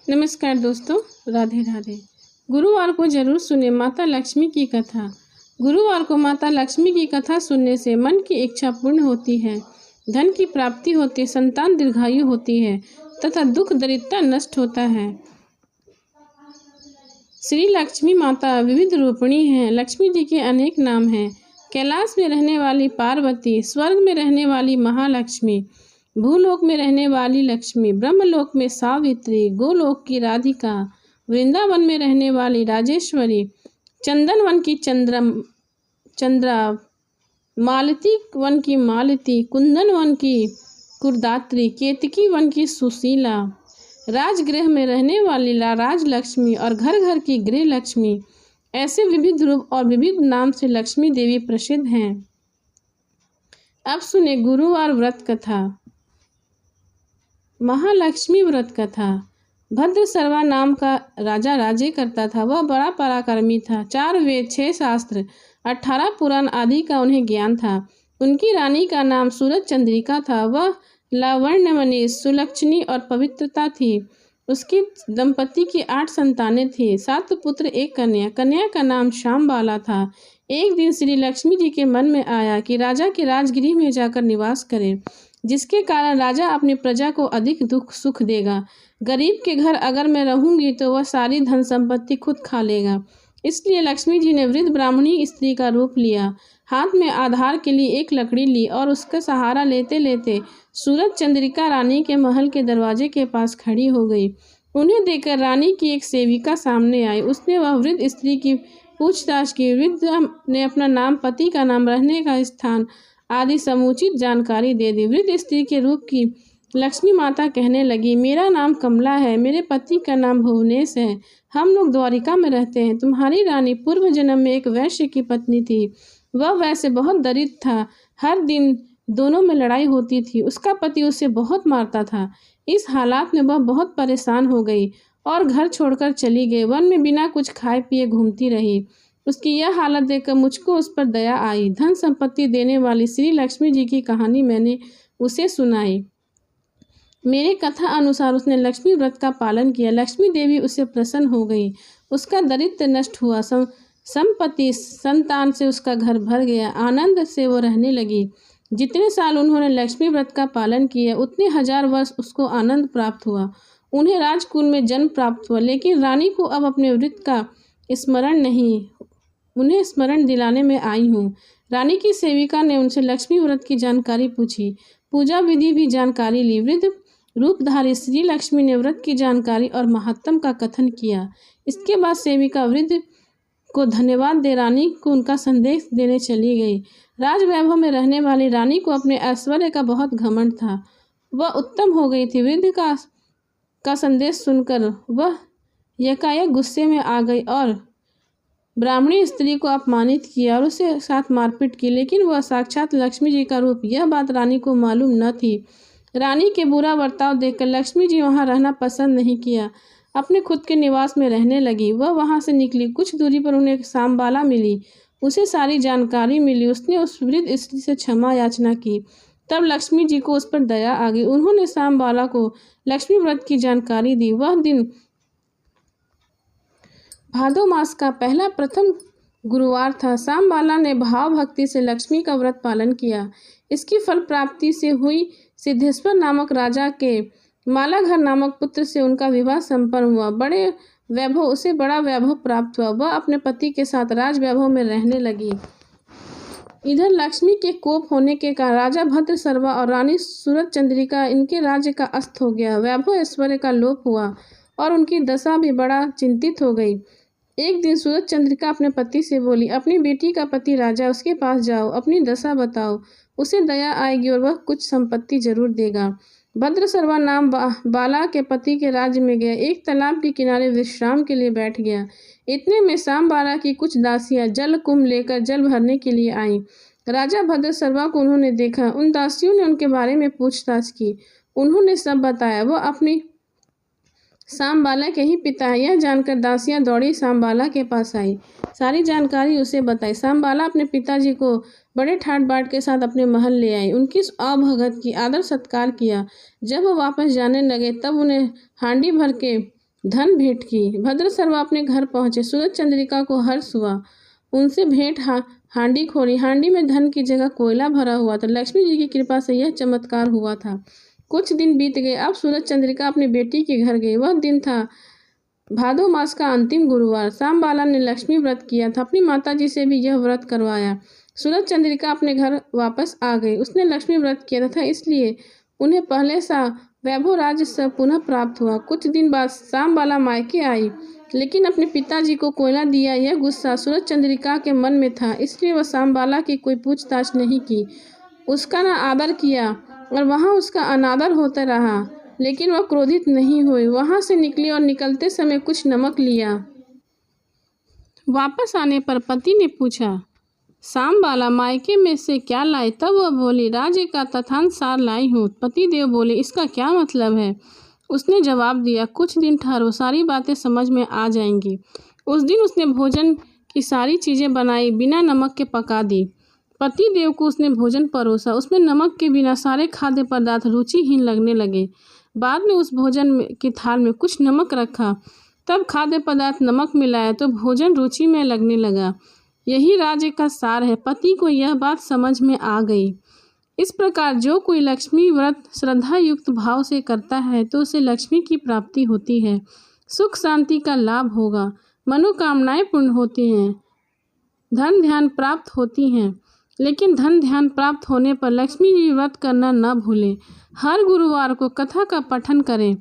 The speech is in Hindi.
नमस्कार दोस्तों, राधे राधे। गुरुवार को जरूर सुने माता लक्ष्मी की कथा। गुरुवार को माता लक्ष्मी की कथा सुनने से मन की इच्छा पूर्ण होती है, धन की प्राप्ति होती है, संतान दीर्घायु होती है तथा दुख दरिद्रता नष्ट होता है। श्री लक्ष्मी माता विविध रूपिणी हैं। लक्ष्मी जी के अनेक नाम हैं। कैलाश में रहने वाली पार्वती, स्वर्ग में रहने वाली महालक्ष्मी, भूलोक में रहने वाली लक्ष्मी, ब्रह्मलोक में सावित्री, गोलोक की राधिका, वृंदावन में रहने वाली राजेश्वरी, चंदन वन की चंद्रा, मालती वन की मालती, कुंदन वन की कुरदात्री, केतकी वन की सुशीला, राजगृह में रहने वाली राजलक्ष्मी और घर घर की गृह लक्ष्मी। ऐसे विविध रूप और विविध नाम से लक्ष्मी देवी प्रसिद्ध हैं। अब सुने गुरुवार व्रत कथा। महालक्ष्मी व्रत कथा। भद्रसर्वा नाम का राजा राज्य करता था। वह बड़ा पराक्रमी था। 4 वेद, 6 शास्त्र, 18 पुराण आदि का उन्हें ज्ञान था। उनकी रानी का नाम सूरज चंद्रिका था। वह लावण्यमयी, सुलक्षणी और पवित्रता थी। उसकी दंपति की 8 संतानें थी, 7 पुत्र 1 कन्या। कन्या का नाम श्यामबाला था। एक दिन श्री लक्ष्मी जी के मन में आया कि राजा के राजगृह में जाकर निवास करें, जिसके कारण राजा अपनी प्रजा को अधिक दुख सुख देगा। गरीब के घर अगर मैं रहूंगी तो वह सारी धन संपत्ति खुद खा लेगा। इसलिए लक्ष्मी जी ने वृद्ध ब्राह्मणी स्त्री का रूप लिया। हाथ में आधार के लिए एक लकड़ी ली और उसका सहारा लेते लेते सूरज चंद्रिका रानी के महल के दरवाजे के पास खड़ी हो गई। उन्हें देखकर रानी की एक सेविका सामने आई। उसने वह वृद्ध स्त्री की पूछताछ की। वृद्ध ने अपना नाम, पति का नाम, रहने का स्थान आदि समुचित जानकारी दे दी। वृद्ध स्त्री के रूप की लक्ष्मी माता कहने लगी, मेरा नाम कमला है, मेरे पति का नाम भुवनेश है, हम लोग द्वारिका में रहते हैं। तुम्हारी रानी पूर्व जन्म में एक वैश्य की पत्नी थी। वह वैसे बहुत दरिद्र था। हर दिन दोनों में लड़ाई होती थी। उसका पति उसे बहुत मारता था। इस हालात में वह बहुत परेशान हो गई और घर छोड़कर चली गई। वन में बिना कुछ खाए पिए घूमती रही। उसकी यह हालत देखकर मुझको उस पर दया आई। धन संपत्ति देने वाली श्री लक्ष्मी जी की कहानी मैंने उसे सुनाई। मेरे कथा अनुसार उसने लक्ष्मी व्रत का पालन किया। लक्ष्मी देवी उससे प्रसन्न हो गई। उसका दरिद्र नष्ट हुआ। संपत्ति, संतान से उसका घर भर गया। आनंद से वो रहने लगी। जितने साल उन्होंने लक्ष्मी व्रत का पालन किया, उतने 1000 वर्ष उसको आनंद प्राप्त हुआ। उन्हें राजकुल में जन्म प्राप्त हुआ। लेकिन रानी को अब अपने व्रत का स्मरण नहीं, उन्हें स्मरण दिलाने में आई हूँ। रानी की सेविका ने उनसे लक्ष्मी व्रत की जानकारी पूछी, पूजा विधि भी जानकारी ली। वृद्ध रूपधारी श्री लक्ष्मी ने व्रत की जानकारी और महात्म का कथन किया। इसके बाद सेविका वृद्ध को धन्यवाद दे रानी को उनका संदेश देने चली गई। राजवैभव में रहने वाली रानी को अपने ऐश्वर्य का बहुत घमंड था। वह उत्तम हो गई थी। वृद्ध का संदेश सुनकर वह एकाएक गुस्से में आ गई और ब्राह्मणी स्त्री को अपमानित किया और उसके साथ मारपीट की। लेकिन वह साक्षात लक्ष्मी जी का रूप, यह बात रानी को मालूम न थी। रानी के बुरा बर्ताव देखकर लक्ष्मी जी वहां रहना पसंद नहीं किया, अपने खुद के निवास में रहने लगी। वह वहां से निकली। कुछ दूरी पर उन्हें सांबाला मिली। उसे सारी जानकारी मिली। उसने उस वृद्ध स्त्री से क्षमा याचना की। तब लक्ष्मी जी को उस पर दया आ गई। उन्होंने सांबाला को लक्ष्मी व्रत की जानकारी दी। वह दिन भादो मास का पहला प्रथम गुरुवार था। सांबाला ने भाव भक्ति से लक्ष्मी का व्रत पालन किया। इसकी फल प्राप्ति से हुई। सिद्धेश्वर नामक राजा के मालाघर नामक पुत्र से उनका विवाह संपन्न हुआ। उसे बड़ा वैभव प्राप्त हुआ। वह अपने पति के साथ राज वैभव में रहने लगी। इधर लक्ष्मी के कोप होने के कारण राजा भद्रसर्वा और रानी सूरज चंद्रिका, इनके राज्य का अस्त हो गया। वैभव ऐश्वर्य का लोप हुआ और उनकी दशा भी बड़ा चिंतित हो गई। एक दिन सूरज चंद्रिका अपने पति से बोली, अपनी बेटी का पति राजा, उसके पास जाओ, अपनी दशा बताओ, उसे दया आएगी और वह कुछ संपत्ति जरूर देगा। भद्रसर्वा नाम बाला के पति के राज्य में गया। एक तालाब के किनारे विश्राम के लिए बैठ गया। इतने में सांबाला की कुछ दासियां जल कुंभ लेकर जल भरने के लिए आईं। राजा भद्रसर्वा को उन्होंने देखा। उन दासियों ने उनके बारे में पूछताछ की। उन्होंने सब बताया। वह अपनी सांबाला के ही पिता है, यह जानकर दासियां दौड़ी सांबाला के पास आई। सारी जानकारी उसे बताई। सांबाला अपने पिताजी को बड़े ठाट बाट के साथ अपने महल ले आई। उनकी अभगत की आदर सत्कार किया। जब वो वापस जाने लगे तब उन्हें हांडी भर के धन भेंट की। भद्रसर्वा अपने घर पहुंचे। सूरज चंद्रिका को हर्ष हुआ। उनसे भेंट हांडी खोली। हांडी में धन की जगह कोयला भरा हुआ था। लक्ष्मी जी की कृपा से यह चमत्कार हुआ था। कुछ दिन बीत गए। अब सूरज चंद्रिका अपनी बेटी के घर गई। वह दिन था भादो मास का अंतिम गुरुवार। सांबाला ने लक्ष्मी व्रत किया था। अपनी माताजी से भी यह व्रत करवाया। सूरज चंद्रिका अपने घर वापस आ गई। उसने लक्ष्मी व्रत किया था, इसलिए उन्हें पहले सा वैभव राज्य सब पुनः प्राप्त हुआ। कुछ दिन बाद सांबाला मायके आई, लेकिन अपने पिताजी को कोयला दिया यह गुस्सा सूरज चंद्रिका के मन में था, इसलिए वह सांबाला की कोई पूछताछ नहीं की, उसका न आदर किया और वहाँ उसका अनादर होता रहा। लेकिन वह क्रोधित नहीं हुई। वहाँ से निकली और निकलते समय कुछ नमक लिया। वापस आने पर पति ने पूछा, सांबाला मायके में से क्या लाई? तब वह बोली, राज्य का तथानुसार लाई हूँ। पतिदेव बोले, इसका क्या मतलब है? उसने जवाब दिया, कुछ दिन ठहरो, सारी बातें समझ में आ जाएंगी। उस दिन उसने भोजन की सारी चीज़ें बनाई, बिना नमक के पका दी। पतिदेव को उसने भोजन परोसा। उसमें नमक के बिना सारे खाद्य पदार्थ रुचिहीन लगने लगे। बाद में उस भोजन की थाल में कुछ नमक रखा। तब खाद्य पदार्थ नमक मिलाया तो भोजन रुचि में लगने लगा। यही राज्य का सार है। पति को यह बात समझ में आ गई। इस प्रकार जो कोई लक्ष्मी व्रत श्रद्धा युक्त भाव से करता है तो उसे लक्ष्मी की प्राप्ति होती है, सुख शांति का लाभ होगा, मनोकामनाएं पूर्ण होती हैं, धन ध्यान प्राप्त होती हैं। लेकिन धन ध्यान प्राप्त होने पर लक्ष्मी जी व्रत करना न भूलें। हर गुरुवार को कथा का पठन करें।